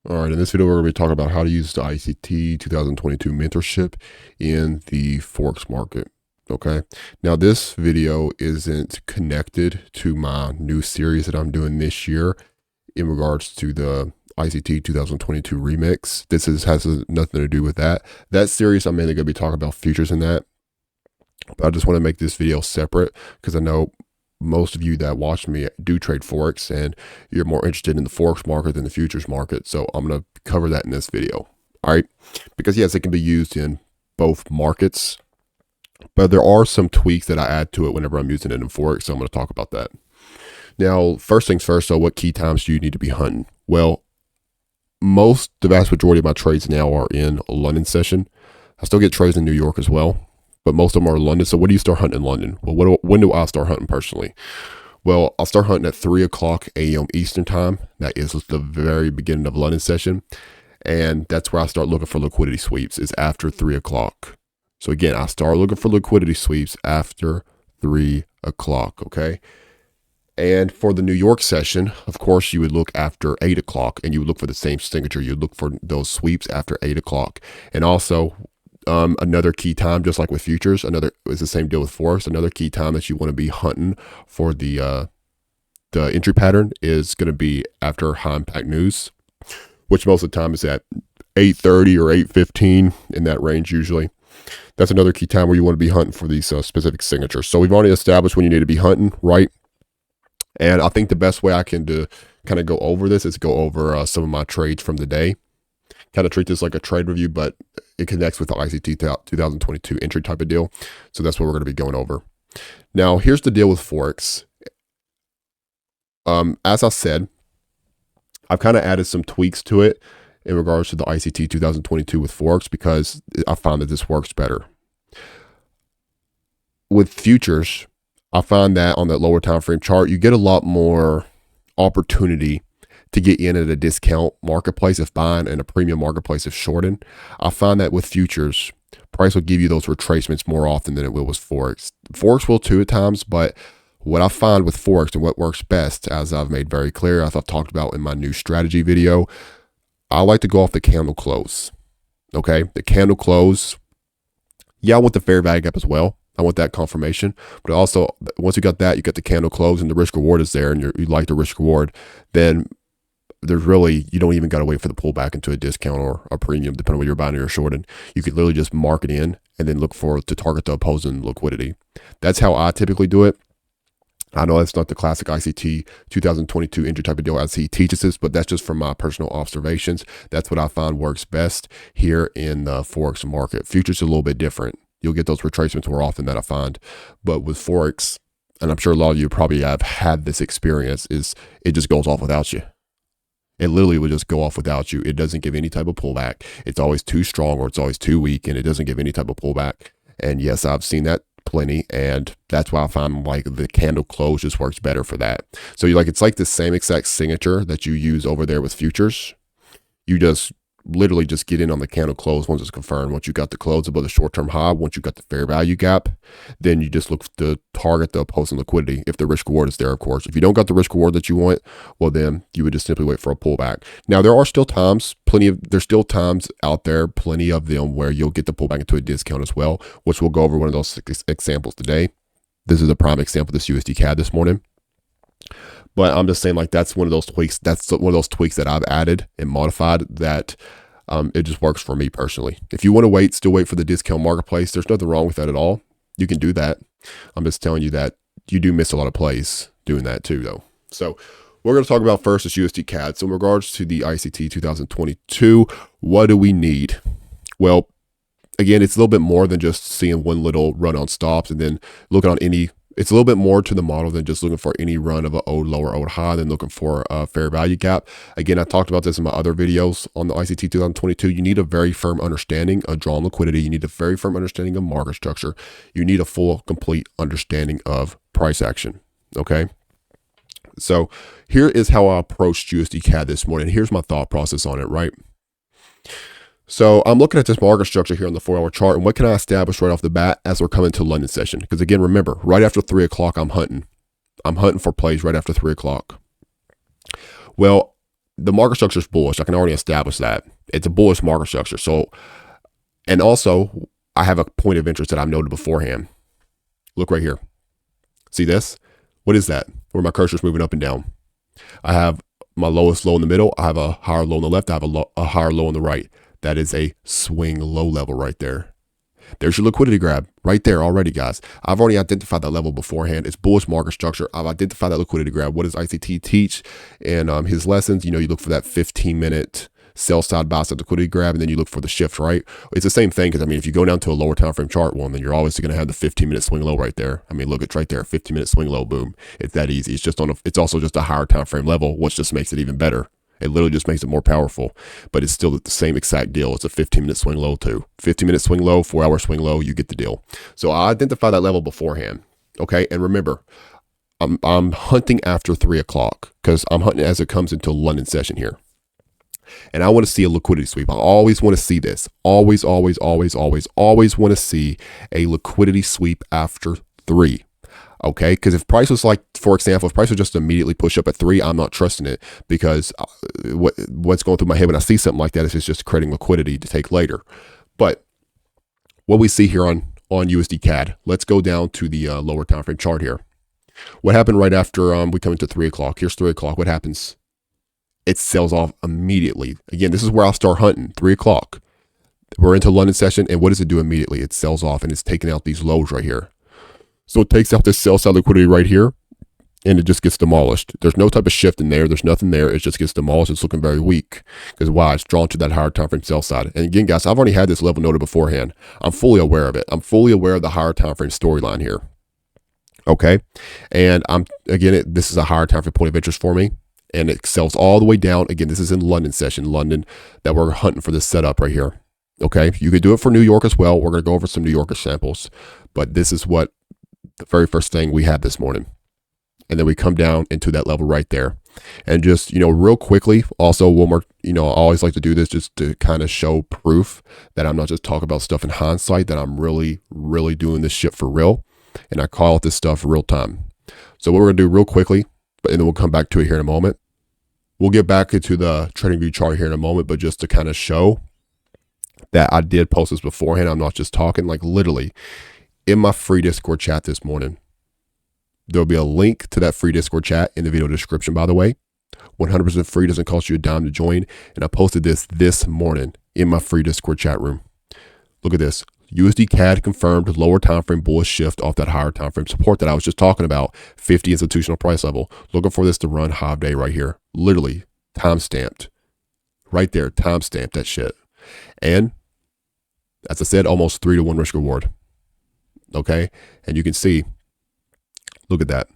All right, in this video, we're going to be talking about how to use the ICT 2022 mentorship in the Forex market. Okay. Now, this video isn't connected to my new series that I'm doing this year in regards to the ICT 2022 remix. Has nothing to do with that. That series, I'm mainly going to be talking about futures in that. But I just want to make this video separate because I know most of you that watch me do trade Forex and you're more interested in the Forex market than the futures market. So I'm going to cover that in this video. All right. Because yes, it can be used in both markets, but there are some tweaks that I add to it whenever I'm using it in Forex. So I'm going to talk about that. Now, first things first. So what key times do you need to be hunting? Well, the vast majority of my trades now are in a London session. I still get trades in New York as well, but most of them are London. So when do you start hunting in London? Well, when do I start hunting personally? Well, I'll start hunting at 3 o'clock a.m. Eastern time. That is the very beginning of London session. And that's where I start looking for liquidity sweeps, is after 3 o'clock. So again, I start looking for liquidity sweeps after 3 o'clock, okay? And for the New York session, of course, you would look after 8 o'clock and you would look for the same signature. You'd look for those sweeps after 8 o'clock. And also, another key time, just like with futures, it's the same deal with Forex. Another key time that you want to be hunting for the entry pattern is going to be after high impact news, which most of the time is at 8:30 or 8:15 in that range usually. That's another key time where you want to be hunting for these specific signatures. So we've already established when you need to be hunting, right? And I think the best way I can kind of go over this is go over some of my trades from the day. Kind of treat this like a trade review, but it connects with the ICT 2022 entry type of deal. So that's what we're going to be going over. Now, here's the deal with Forex. As I said, I've kind of added some tweaks to it in regards to the ICT 2022 with Forex because I found that this works better. With futures, I find that on that lower time frame chart, you get a lot more opportunity to get in at a discount marketplace if buying and a premium marketplace if shorting. I find that with futures, price will give you those retracements more often than it will with Forex. Forex will too at times, but what I find with Forex and what works best, as I've made very clear, as I've talked about in my new strategy video, I like to go off the candle close. Okay, the candle close. Yeah, I want the fair value gap as well. I want that confirmation, but also once you got that, you got the candle close and the risk reward is there and you like the risk reward, then you don't even got to wait for the pullback into a discount or a premium, depending on what you're buying or you're shorting. You could literally just mark it in and then look to target the opposing liquidity. That's how I typically do it. I know that's not the classic ICT 2022 entry type of deal as he teaches this, but that's just from my personal observations. That's what I find works best here in the Forex market. Futures are a little bit different. You'll get those retracements more often that I find. But with Forex, and I'm sure a lot of you probably have had this experience, is it just goes off without you. It literally will just go off without you. It doesn't give any type of pullback. It's always too strong or it's always too weak, and it doesn't give any type of pullback. And yes, I've seen that plenty, and that's why I find like the candle close just works better for that. So it's like the same exact signature that you use over there with futures. You just literally just get in on the candle close once it's confirmed. Once you got the close above the short-term high, once you got the fair value gap, then you just look to target the opposing liquidity if the risk reward is there, of course. If you don't got the risk reward that you want, well, then you would just simply wait for a pullback. Now, there's still times out there, plenty of them where you'll get the pullback into a discount as well, which we'll go over one of those examples today. This is a prime example, this USD CAD this morning. But I'm just saying, like, that's one of those tweaks. That's one of those tweaks that I've added and modified that it just works for me personally. If you want to still wait for the discount marketplace, there's nothing wrong with that at all. You can do that. I'm just telling you that you do miss a lot of plays doing that too, though. So we're going to talk about first is USD CAD. So in regards to the ICT 2022, what do we need? Well, again, it's a little bit more than just seeing one little run on stops and then looking on any. It's a little bit more to the model than just looking for any run of an old low or old high, than looking for a fair value gap. Again, I talked about this in my other videos on the ICT 2022. You need a very firm understanding of drawn liquidity. You need a very firm understanding of market structure. You need a full, complete understanding of price action. Okay. So here is how I approached USD CAD this morning. Here's my thought process on it, right? So I'm looking at this market structure here on the 4-hour chart, and what can I establish right off the bat as we're coming to London session? Because again, remember, right after 3 o'clock, I'm hunting for plays right after 3 o'clock. Well, the market structure is bullish. I can already establish that. It's a bullish market structure. So, and also I have a point of interest that I've noted beforehand. Look right here. See this? What is that? Where my cursor is moving up and down. I have my lowest low in the middle. I have a higher low on the left. I have a higher low on the right. That is a swing low level right there. There's your liquidity grab right there already, guys. I've already identified that level beforehand. It's bullish market structure. I've identified that liquidity grab. What does ICT teach in his lessons? You know, you look for that 15-minute sell side buy side liquidity grab, and then you look for the shift, right? It's the same thing, because I mean, if you go down to a lower time frame chart one, then you're always going to have the 15-minute swing low right there. I mean, look, it's right there, 15-minute swing low, boom. It's that easy. It's just it's also just a higher time frame level, which just makes it even better. It literally just makes it more powerful, but it's still the same exact deal. It's a 15-minute swing low too. 15-minute swing low, 4-hour swing low, you get the deal. So I identify that level beforehand. Okay. And remember, I'm hunting after 3 o'clock, because I'm hunting as it comes into London session here. And I want to see a liquidity sweep. I always want to see this. Always want to see a liquidity sweep after 3. Okay, because if price was like, for example, if price would just immediately push up at 3, I'm not trusting it, because what's going through my head when I see something like that is it's just creating liquidity to take later. But what we see here on USD CAD, let's go down to the lower time frame chart here. What happened right after we come into 3 o'clock? Here's 3 o'clock. What happens? It sells off immediately. Again, this is where I'll start hunting. 3 o'clock. We're into London session, and what does it do immediately? It sells off, and it's taking out these lows right here. So it takes out this sell side liquidity right here, and it just gets demolished. There's no type of shift in there. There's nothing there. It just gets demolished. It's looking very weak, because why? It's drawn to that higher time frame sell side. And again, guys, I've already had this level noted beforehand. I'm fully aware of it. I'm fully aware of the higher time frame storyline here. Okay. And this is a higher time frame point of interest for me. And it sells all the way down. Again, this is in London session, London, that we're hunting for this setup right here. Okay. You could do it for New York as well. We're going to go over some New Yorker samples, but this is what the very first thing we had this morning. And then we come down into that level right there. And just, real quickly, also one more, I always like to do this just to kind of show proof that I'm not just talking about stuff in hindsight, that I'm really, really doing this shit for real. And I call it this stuff real time. So what we're going to do real quickly, and then we'll come back to it here in a moment. We'll get back into the trading view chart here in a moment, but just to kind of show that I did post this beforehand. I'm not just talking, like literally in my free Discord chat this morning. There'll be a link to that free Discord chat in the video description, by the way. 100% free, doesn't cost you a dime to join. And I posted this morning in my free Discord chat room. Look at this. USD CAD confirmed lower time frame bullish shift off that higher time frame support that I was just talking about, 50 institutional price level. Looking for this to run half day right here. Literally time stamped. Right there, time stamped that shit. And as I said, almost 3-to-1 risk reward. Okay. And you can see, look at that.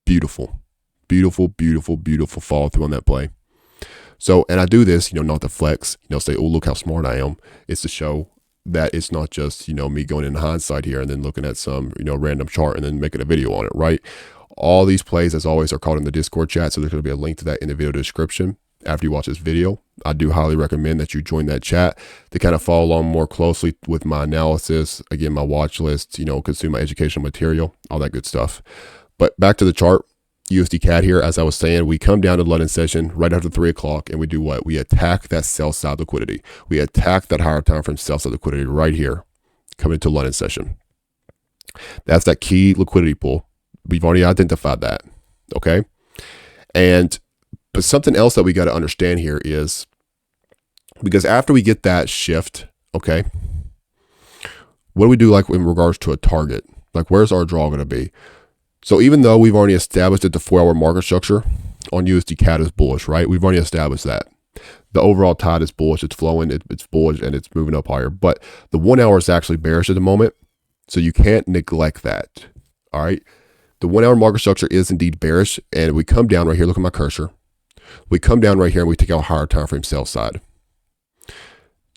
Beautiful, beautiful, beautiful, beautiful follow through on that play. So, and I do this, not to flex, say, oh, look how smart I am. It's to show that it's not just, me going in hindsight here and then looking at some, random chart and then making a video on it, right? All these plays, as always, are called in the Discord chat. So there's going to be a link to that in the video description after you watch this video. I do highly recommend that you join that chat to kind of follow along more closely with my analysis, again, my watch list, consume my educational material, all that good stuff. But back to the chart. USD CAD here, as I was saying, we come down to London session right after 3 o'clock, and we do what? We attack that sell side liquidity. We attack that higher time frame sell side liquidity right here, coming into London session. That's that key liquidity pool. We've already identified that. Okay. But something else that we got to understand here is, because after we get that shift, okay, what do we do like in regards to a target? Like, where's our draw going to be? So even though we've already established that the 4-hour market structure on USD CAD is bullish, right? We've already established that. The overall tide is bullish, it's flowing, it's bullish, and it's moving up higher. But the 1 hour is actually bearish at the moment, so you can't neglect that, all right? The 1 hour market structure is indeed bearish, and we come down right here, look at my cursor. We come down right here and we take out higher time frame sell side.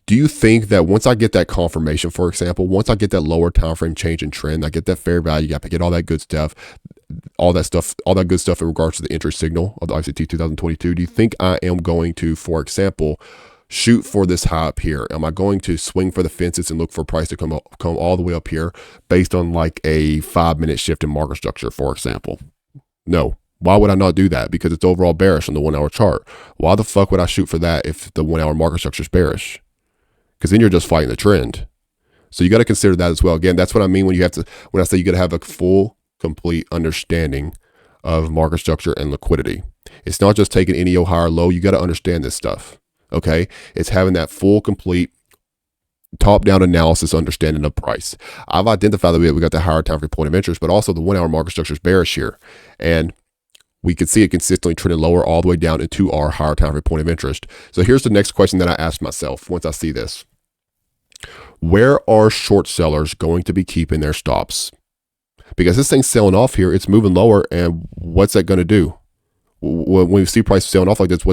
Do you think that once I get that confirmation, for example, once I get that lower time frame change in trend, I get that fair value, I get all that good stuff, all that good stuff in regards to the entry signal of the ICT 2022, do you think I am going to, for example, shoot for this high up here? Am I going to swing for the fences and look for price to come all the way up here based on like a 5-minute shift in market structure, for example? No, Why would I not do that? Because it's overall bearish on the 1 hour chart. Why the fuck would I shoot for that if the 1 hour market structure is bearish? Because then you're just fighting the trend. So you got to consider that as well. Again, that's what I mean when I say you got to have a full, complete understanding of market structure and liquidity. It's not just taking any high or low. You got to understand this stuff. Okay. It's having that full, complete, top-down analysis, understanding of price. I've identified that we got the higher time frame point of interest, but also the 1 hour market structure is bearish here. And we can see it consistently trending lower all the way down into our higher time frame point of interest. So here's the next question that I asked myself once I see this. Where are short sellers going to be keeping their stops? Because this thing's selling off here, it's moving lower, and what's that going to do? When we see price selling off like this,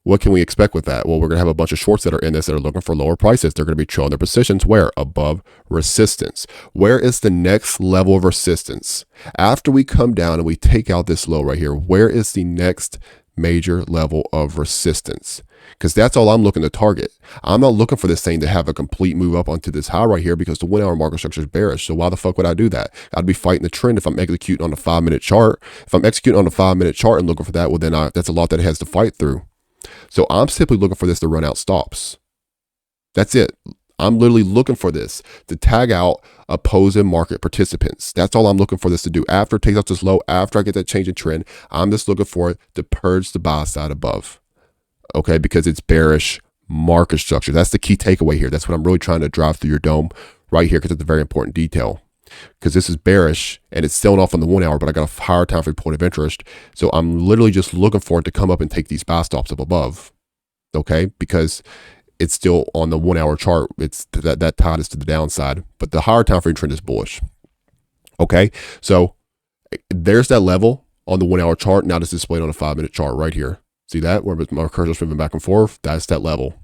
what can we expect with that? Well, we're going to have a bunch of shorts that are in this that are looking for lower prices. They're going to be trailing their positions where? Above resistance. Where is the next level of resistance? After we come down and we take out this low right here, where is the next major level of resistance? Because that's all I'm looking to target. I'm not looking for this thing to have a complete move up onto this high right here because the 1 hour market structure is bearish. So why the fuck would I do that? I'd be fighting the trend if I'm executing on the 5-minute chart. If I'm executing on the 5-minute chart and looking for that, well, then that's a lot that it has to fight through. So I'm simply looking for this to run out stops. That's it. I'm literally looking for this to tag out opposing market participants. That's all I'm looking for this to do. After it takes out this low, after I get that change in trend, I'm just looking for it to purge the buy side above. Okay, because it's bearish market structure. That's the key takeaway here. That's what I'm really trying to drive through your dome right here, because it's a very important detail. Because this is bearish and it's selling off on the 1 hour, but I got a higher time frame point of interest. So I'm literally just looking for it to come up and take these buy stops up above. Okay, because it's still on the 1 hour chart. It's that tide is to the downside, but the higher time frame trend is bullish. Okay, so there's that level on the 1 hour chart. Now it's displayed on a 5-minute chart right here. See that where my cursor's moving back and forth? That's that level.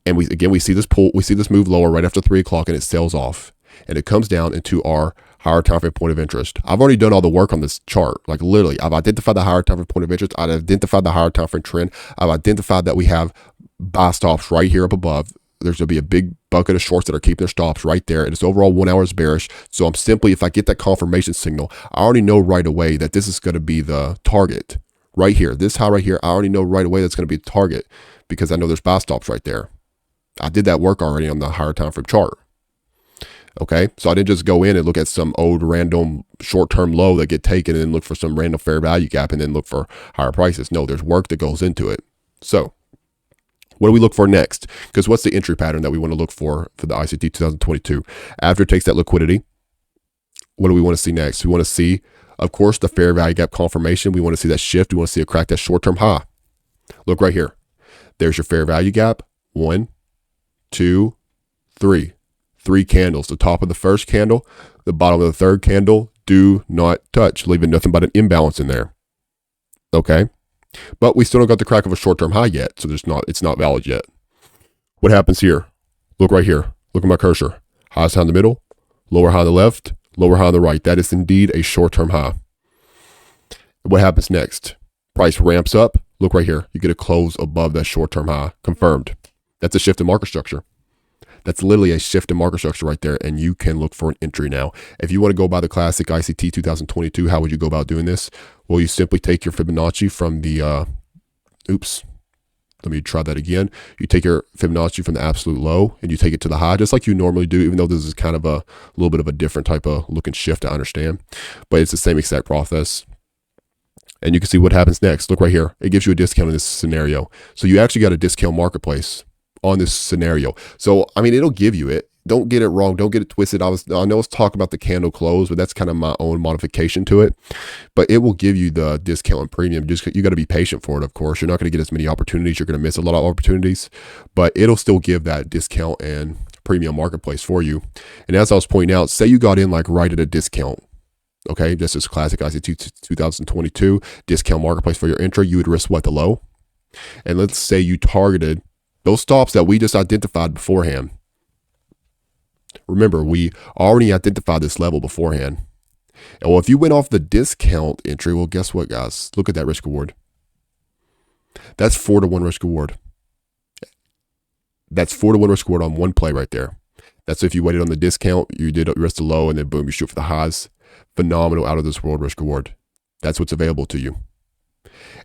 And we see this pull, we see this move lower right after 3 o'clock, and it sells off, and it comes down into our higher time frame point of interest. I've already done all the work on this chart. Like literally, I've identified the higher time frame point of interest. I've identified the higher time frame trend. I've identified that we have buy stops right here up above. There's going to be a big bucket of shorts that are keeping their stops right there. And it's overall 1 hour is bearish. So I'm simply, if I get that confirmation signal, I already know right away that this is going to be the target right here. This high right here, I already know right away that's going to be the target because I know there's buy stops right there. I did that work already on the higher time frame chart. Okay, so I didn't just go in and look at some old random short-term low that get taken and then look for some random fair value gap and then look for higher prices. No, there's work that goes into it. So what do we look for next? Because what's the entry pattern that we want to look for the ICT 2022? After it takes that liquidity, what do we want to see next? We want to see, of course, the fair value gap confirmation. We want to see that shift. We want to see it crack that short-term high. Look right here. There's your fair value gap. 1, 2, 3. 3 candles. The top of the first candle, the bottom of the third candle, do not touch, leaving nothing but an imbalance in there. Okay. But we still don't got the crack of a short-term high yet, so it's not valid yet. What happens here? Look right here. Look at my cursor. Highest high in the middle, lower high on the left, lower high on the right. That is indeed a short-term high. What happens next? Price ramps up. Look right here. You get a close above that short-term high. Confirmed. That's a shift in market structure. That's literally a shift in market structure right there, and you can look for an entry now. If you want to go by the classic ICT 2022, how would you go about doing this? Well, you simply take your Fibonacci from the, let me try that again. You take your Fibonacci from the absolute low, and you take it to the high, just like you normally do, even though this is kind of a little bit of a different type of looking shift, I understand. But it's the same exact process. And you can see what happens next. Look right here. It gives you a discount in this scenario. So you actually got a discount marketplace on this scenario. So, I mean, it'll give you it. Don't get it wrong. Don't get it twisted. I know it's talking about the candle close, but that's kind of my own modification to it. But it will give you the discount and premium. You got to be patient for it, of course. You're not going to get as many opportunities. You're going to miss a lot of opportunities, but it'll still give that discount and premium marketplace for you. And as I was pointing out, say you got in like right at a discount. Okay, this is classic ICT 2022 discount marketplace for your entry. You would risk what? The low. And let's say you targeted those stops that we just identified beforehand. Remember, we already identified this level beforehand. And well, if you went off the discount entry, well, guess what, guys? Look at that risk reward. That's 4-to-1 risk reward. That's 4-to-1 risk reward on one play right there. That's if you waited on the discount, you did risk the low, and then boom, you shoot for the highs. Phenomenal, out of this world risk reward. That's what's available to you.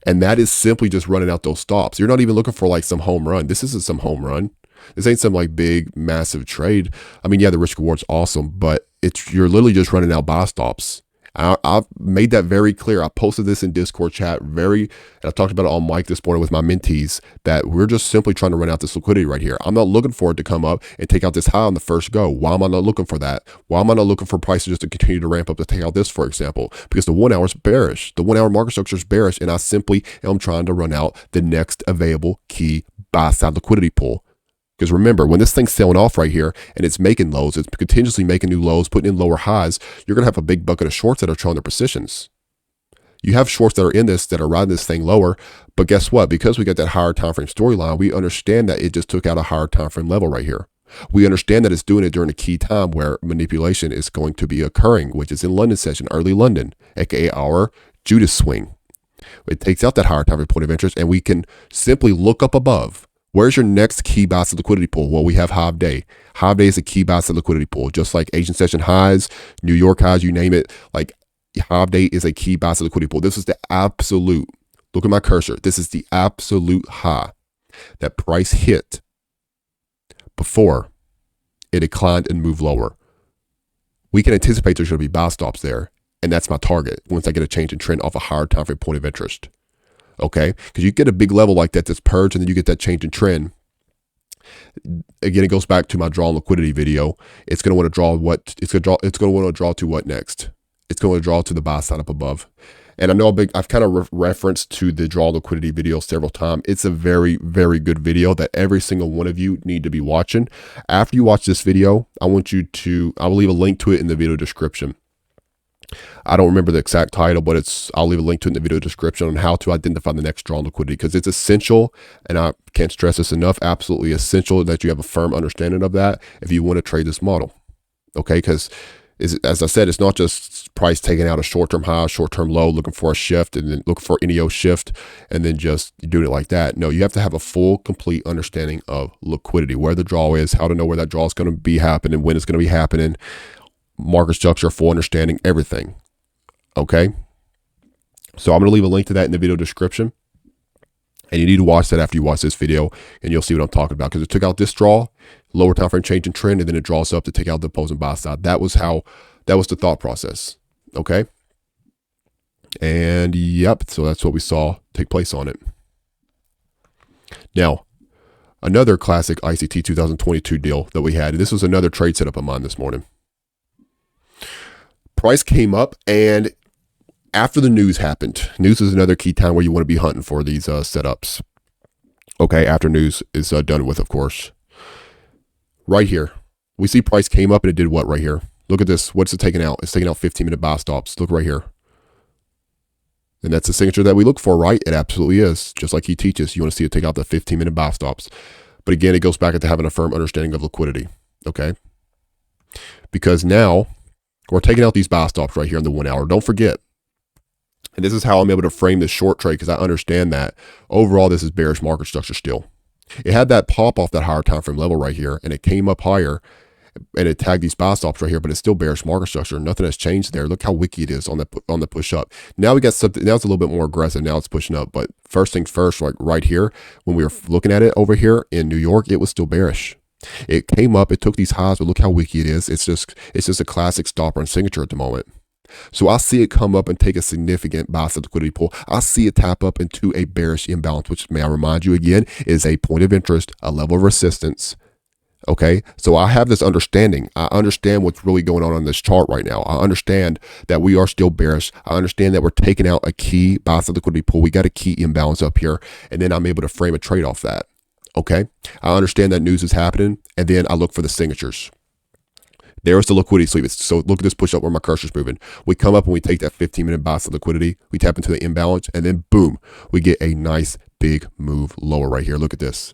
And that is simply just running out those stops. You're not even looking for like some home run. This isn't some home run. This ain't some like big, massive trade. I mean, yeah, the risk reward's awesome, but you're literally just running out buy stops. I've made that very clear. I posted this in Discord chat and I talked about it on mic this morning with my mentees, that we're just simply trying to run out this liquidity right here. I'm not looking for it to come up and take out this high on the first go. Why am I not looking for that? Why am I not looking for prices just to continue to ramp up to take out this, for example? Because the 1 hour is bearish. The 1 hour market structure is bearish, and I simply am trying to run out the next available key buy side liquidity pool. Because remember, when this thing's selling off right here and it's making lows, it's continuously making new lows, putting in lower highs, you're going to have a big bucket of shorts that are showing their positions. You have shorts that are in this, that are riding this thing lower. But guess what? Because we got that higher time frame storyline, we understand that it just took out a higher time frame level right here. We understand that it's doing it during a key time where manipulation is going to be occurring, which is in London session, early London, aka our Judas swing. It takes out that higher time frame point of interest, and we can simply look up above. Where's your next key buy side liquidity pool? Well, we have Hive Day. Hive Day is a key buy side liquidity pool, just like Asian session highs, New York highs, you name it. Like Hive Day is a key buy side liquidity pool. This is the absolute, look at my cursor. This is the absolute high that price hit before it declined and moved lower. We can anticipate there's going to be buy stops there. And that's my target once I get a change in trend off a higher time frame point of interest. Okay, because you get a big level like that that's purged, and then you get that change in trend. Again, it goes back to my draw liquidity video. It's going to want to draw what it's going to want to draw to what next? It's going to draw to the buy side up above. And I know I've kind of referenced to the draw liquidity video several times. It's a very, very good video that every single one of you need to be watching. After you watch this video, I will leave a link to it in the video description. I don't remember the exact title, but I'll leave a link to it in the video description on how to identify the next draw liquidity, because it's essential, and I can't stress this enough, absolutely essential that you have a firm understanding of that if you want to trade this model. Okay, because as I said, it's not just price taking out a short-term high, short-term low, looking for a shift, and then looking for an NEO shift, and then just doing it like that. No, you have to have a full, complete understanding of liquidity, where the draw is, how to know where that draw is going to be happening, when it's going to be happening, market structure, full understanding, everything. Okay, so I'm going to leave a link to that in the video description, and you need to watch that after you watch this video, and you'll see what I'm talking about, because it took out this draw, lower time frame change in trend, and then it draws up to take out the opposing buy side. That was the thought process. Okay, and yep, so that's what we saw take place on it. Now, another classic ICT 2022 deal that we had, and this was another trade setup of mine this morning. Price came up, and after the news happened, news is another key time where you want to be hunting for these setups. Okay, after news is done with, of course. Right here, we see price came up and it did what right here? Look at this. What's it taking out? It's taking out 15-minute buy stops. Look right here. And that's the signature that we look for, right? It absolutely is. Just like he teaches, you want to see it take out the 15-minute buy stops. But again, it goes back to having a firm understanding of liquidity. Okay, because now we're taking out these buy stops right here in the 1 hour. Don't forget. And this is how I'm able to frame this short trade, because I understand that overall this is bearish market structure still. It had that pop off that higher time frame level right here, and it came up higher, and it tagged these buy stops right here, but it's still bearish market structure. Nothing has changed there. Look how wicky it is on the push up. Now we got something. Now it's a little bit more aggressive. Now it's pushing up. But first things first, like right here, when we were looking at it over here in New York, it was still bearish. It came up, it took these highs, but look how wicky it is. It's just a classic stopper and signature at the moment. So I see it come up and take a significant buy side liquidity pull. I see it tap up into a bearish imbalance, which, may I remind you again, is a point of interest, a level of resistance. Okay, so I have this understanding. I understand what's really going on this chart right now. I understand that we are still bearish. I understand that we're taking out a key buy side liquidity pull. We got a key imbalance up here, and then I'm able to frame a trade off that. Okay, I understand that news is happening, and then I look for the signatures. There's the liquidity sweep. So look at this push up where my cursor's moving. We come up and we take that 15-minute buy side liquidity. We tap into the imbalance, and then boom, we get a nice big move lower right here. Look at this.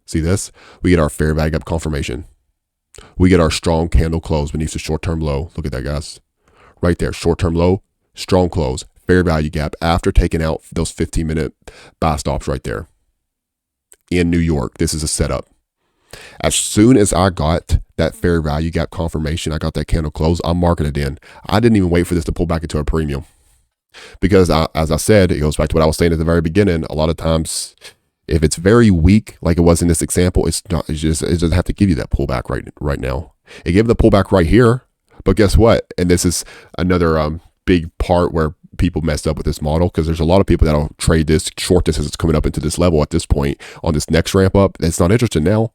See this? We get our fair value gap confirmation. We get our strong candle close beneath the short-term low. Look at that, guys. Right there, short-term low, strong close, fair value gap after taking out those 15-minute buy stops right there. In New York, this is a setup. As soon as I got that fair value gap confirmation, I got that candle close, I'm marking it in. I didn't even wait for this to pull back into a premium. Because as I said, it goes back to what I was saying at the very beginning. A lot of times, if it's very weak, like it was in this example, it's not. It doesn't have to give you that pullback right now. It gave the pullback right here, but guess what? And this is another big part where people messed up with this model, because there's a lot of people that'll trade this, short this as it's coming up into this level at this point on this next ramp up. It's not interested now.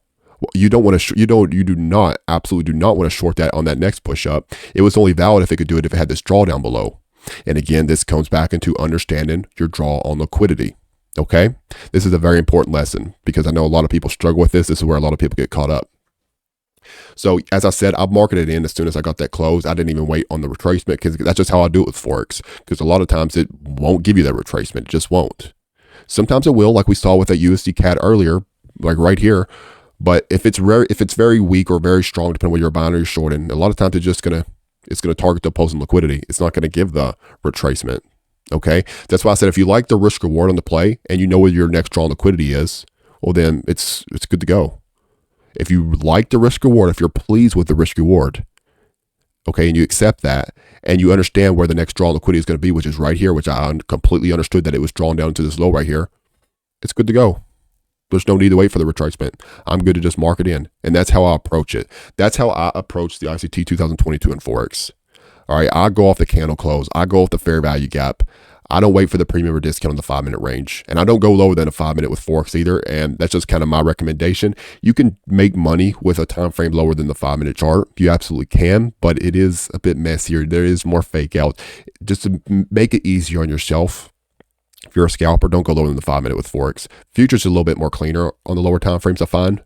You don't want to. Absolutely do not want to short that on that next push up. It was only valid if it could do it if it had this drawdown below. And again, this comes back into understanding your draw on liquidity. Okay, this is a very important lesson, because I know a lot of people struggle with this. This is where a lot of people get caught up. So as I said, I marketed in as soon as I got that close. I didn't even wait on the retracement, because that's just how I do it with Forex. Because a lot of times it won't give you that retracement. It just won't. Sometimes it will, like we saw with that USD CAD earlier, like right here. But if it's very weak or very strong, depending on whether you're buying or you're shorting, a lot of times it's gonna target the opposing liquidity. It's not gonna give the retracement. Okay, that's why I said if you like the risk reward on the play and you know where your next draw on liquidity is, well then it's good to go. If you like the risk reward, if you're pleased with the risk reward, okay, and you accept that, and you understand where the next draw on liquidity is going to be, which is right here, which I completely understood that it was drawn down to this low right here, it's good to go. There's no need to wait for the retracement. I'm good to just mark it in, and that's how I approach it. That's how I approach the ICT 2022 in Forex. All right, I go off the candle close. I go off the fair value gap. I don't wait for the premium or discount in the 5-minute range. And I don't go lower than a 5-minute with Forex either. And that's just kind of my recommendation. You can make money with a time frame lower than the 5-minute chart. You absolutely can, but it is a bit messier. There is more fake out. Just to make it easier on yourself, if you're a scalper, don't go lower than the 5-minute with Forex. Futures are a little bit more cleaner on the lower time frames, I find.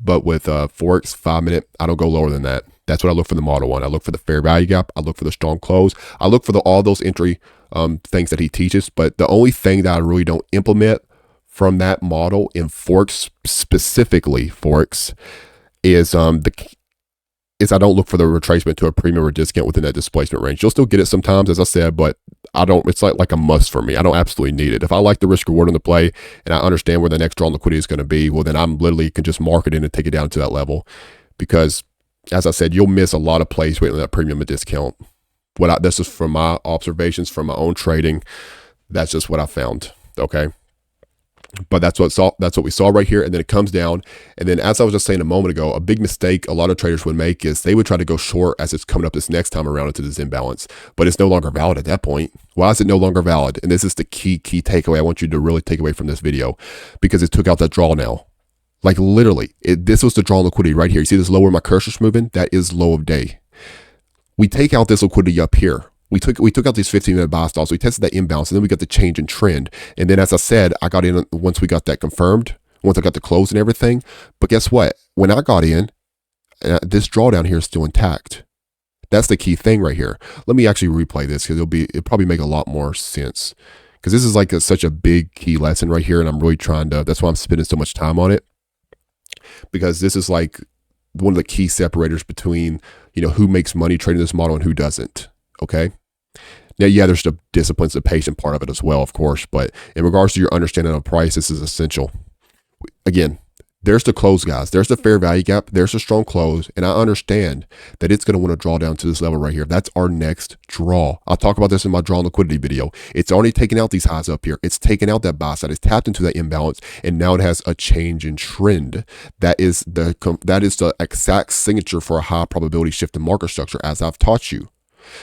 But with Forex 5-minute, I don't go lower than that. That's what I look for the model one. I look for the fair value gap. I look for the strong close. I look for all those entry things that he teaches. But the only thing that I really don't implement from that model in Forex, specifically Forex, is I don't look for the retracement to a premium or discount within that displacement range. You'll still get it sometimes, as I said, but I don't. It's like a must for me. I don't absolutely need it. If I like the risk reward on the play and I understand where the next draw on liquidity is going to be, well, then I'm literally can just mark it in and take it down to that level. Because, as I said, you'll miss a lot of plays waiting on that premium and discount. This is from my observations, from my own trading. That's just what I found. Okay. But that's what we saw right here. And then it comes down. And then, as I was just saying a moment ago, a big mistake a lot of traders would make is they would try to go short as it's coming up this next time around into this imbalance. But it's no longer valid at that point. Why is it no longer valid? And this is the key takeaway I want you to really take away from this video, because it took out that draw now. Like literally, this was the draw liquidity right here. You see this low where my cursor's moving? That is low of day. We take out this liquidity up here. We took out these 15-minute buy stalls. We tested that imbalance, and then we got the change in trend. And then, as I said, I got in once we got that confirmed, once I got the close and everything. But guess what? When I got in, this drawdown here is still intact. That's the key thing right here. Let me actually replay this, because it'll probably make a lot more sense. Because this is like such a big key lesson right here, and I'm really trying to. That's why I'm spending so much time on it. Because this is like one of the key separators between who makes money trading this model and who doesn't. Okay. Now, yeah, there's the disciplines, the patient part of it as well, of course. But in regards to your understanding of price, this is essential. Again, there's the close, guys. There's the fair value gap. There's the strong close. And I understand that it's going to want to draw down to this level right here. That's our next draw. I'll talk about this in my draw liquidity video. It's already taken out these highs up here. It's taken out that buy side. It's tapped into that imbalance. And now it has a change in trend. That is the exact signature for a high probability shift in market structure, as I've taught you.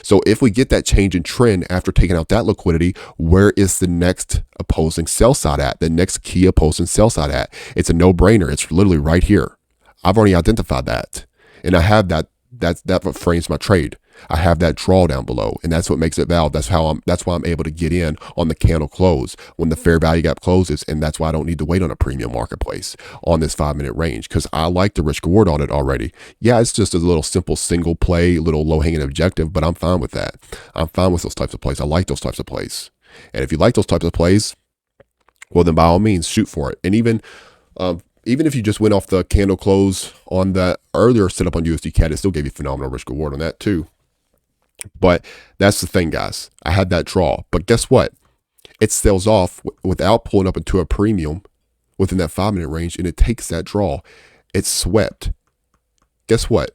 So if we get that change in trend after taking out that liquidity, where is the next opposing sell side at? The next key opposing sell side at? It's a no-brainer. It's literally right here. I've already identified that. And I have that. That's what frames my trade. I have that draw down below, and that's what makes it valid. That's why I'm able to get in on the candle close when the fair value gap closes, and that's why I don't need to wait on a premium marketplace on this 5-minute range, because I like the risk reward on it already. Yeah, it's just a little simple single play, little low hanging objective, but I'm fine with that. I'm fine with those types of plays. I like those types of plays, and if you like those types of plays, well then by all means shoot for it. And even if you just went off the candle close on that earlier setup on USD CAD, it still gave you phenomenal risk reward on that too. But that's the thing, guys. I had that draw, but guess what? It sells off without pulling up into a premium within that 5-minute range, and it takes that draw. It's swept. Guess what?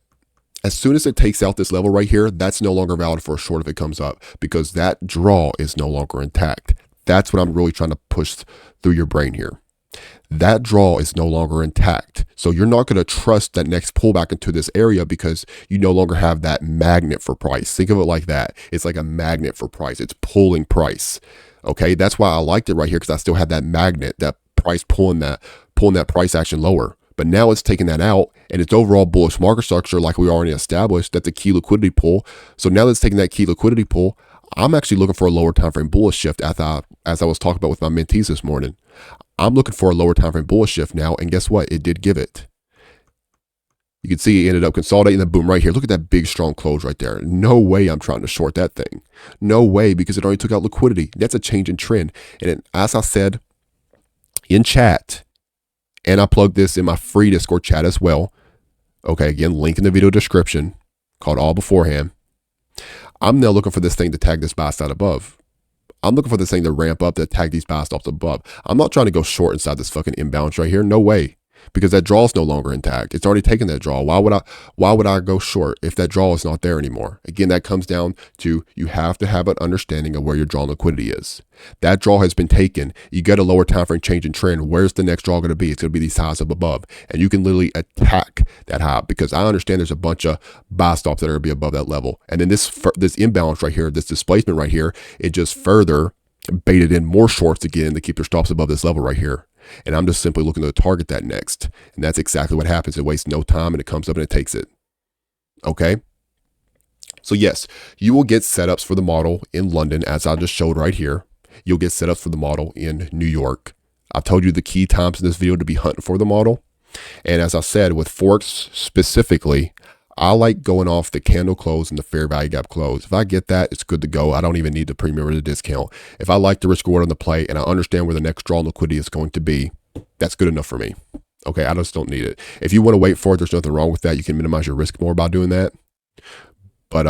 As soon as it takes out this level right here, that's no longer valid for a short if it comes up, because that draw is no longer intact. That's what I'm really trying to push through your brain here. That draw is no longer intact. So you're not going to trust that next pullback into this area because you no longer have that magnet for price. Think of it like that. It's like a magnet for price. It's pulling price. Okay. That's why I liked it right here, because I still had that magnet, that price pulling that price action lower. But now it's taking that out, and its overall bullish market structure, like we already established, that's a key liquidity pull. So now that it's taking that key liquidity pull, I'm actually looking for a lower time frame bullish shift, as I was talking about with my mentees this morning. I'm looking for a lower time frame bullish shift now, and guess what? It did give it. You can see it ended up consolidating, the boom right here. Look at that big strong close right there. No way I'm trying to short that thing. No way, because it already took out liquidity. That's a change in trend. And as I said in chat, and I plugged this in my free Discord chat as well. Okay, again, link in the video description, called all beforehand. I'm now looking for this thing to tag this buy side above. I'm looking for this thing to ramp up, to tag these buy stops above. I'm not trying to go short inside this fucking imbalance right here. No way. Because that draw is no longer intact. It's already taken that draw. Why would I go short if that draw is not there anymore? Again, that comes down to, you have to have an understanding of where your draw liquidity is. That draw has been taken. You get a lower time frame change in trend. Where's the next draw going to be? It's going to be these highs up above. And you can literally attack that high, because I understand there's a bunch of buy stops that are going to be above that level. And then this imbalance right here, this displacement right here, it just further baited in more shorts again to keep their stops above this level right here. And I'm just simply looking to target that next. And that's exactly what happens. It wastes no time, and it comes up and it takes it. Okay. So yes, you will get setups for the model in London, as I just showed right here. You'll get setups for the model in New York. I've told you the key times in this video to be hunting for the model. And as I said, with Forex specifically, I like going off the candle close and the fair value gap close. If I get that, it's good to go. I don't even need the premium or the discount. If I like the risk reward on the play and I understand where the next draw liquidity is going to be, that's good enough for me. Okay, I just don't need it. If you want to wait for it, there's nothing wrong with that. You can minimize your risk more by doing that. But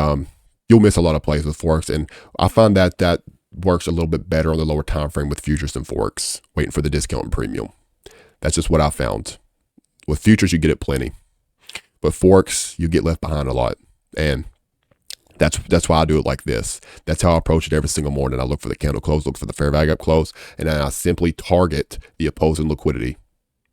you'll miss a lot of plays with Forex, and I find that that works a little bit better on the lower time frame with futures than Forex, waiting for the discount and premium. That's just what I found. With futures, you get it plenty. But Forex, you get left behind a lot. And that's why I do it like this. That's how I approach it every single morning. I look for the candle close, look for the fair value gap close, and then I simply target the opposing liquidity.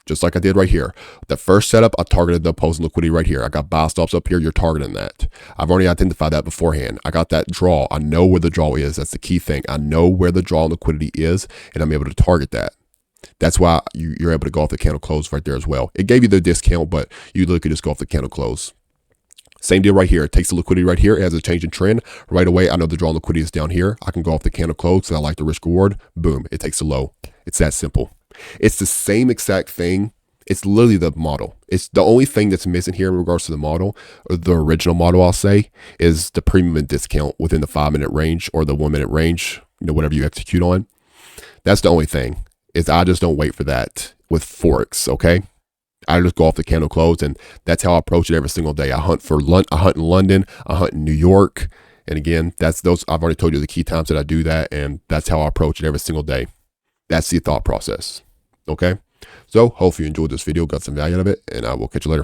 Just like I did right here. The first setup, I targeted the opposing liquidity right here. I got buy stops up here. You're targeting that. I've already identified that beforehand. I got that draw. I know where the draw is. That's the key thing. I know where the draw liquidity is, and I'm able to target that. That's why you're able to go off the candle close right there as well. It gave you the discount, but you literally could just go off the candle close. Same deal right here. It takes the liquidity right here. It has a change in trend. Right away, I know the draw liquidity is down here. I can go off the candle close because I like the risk reward. Boom. It takes the low. It's that simple. It's the same exact thing. It's literally the model. It's the only thing that's missing here in regards to the model, or the original model, I'll say, is the premium and discount within the 5-minute range or the 1-minute range, whatever you execute on. That's the only thing. I just don't wait for that with Forex, okay? I just go off the candle close, and that's how I approach it every single day. I hunt in London, I hunt in New York, and again, I've already told you the key times that I do that, and that's how I approach it every single day. That's the thought process, okay? So hopefully you enjoyed this video, got some value out of it, and I will catch you later.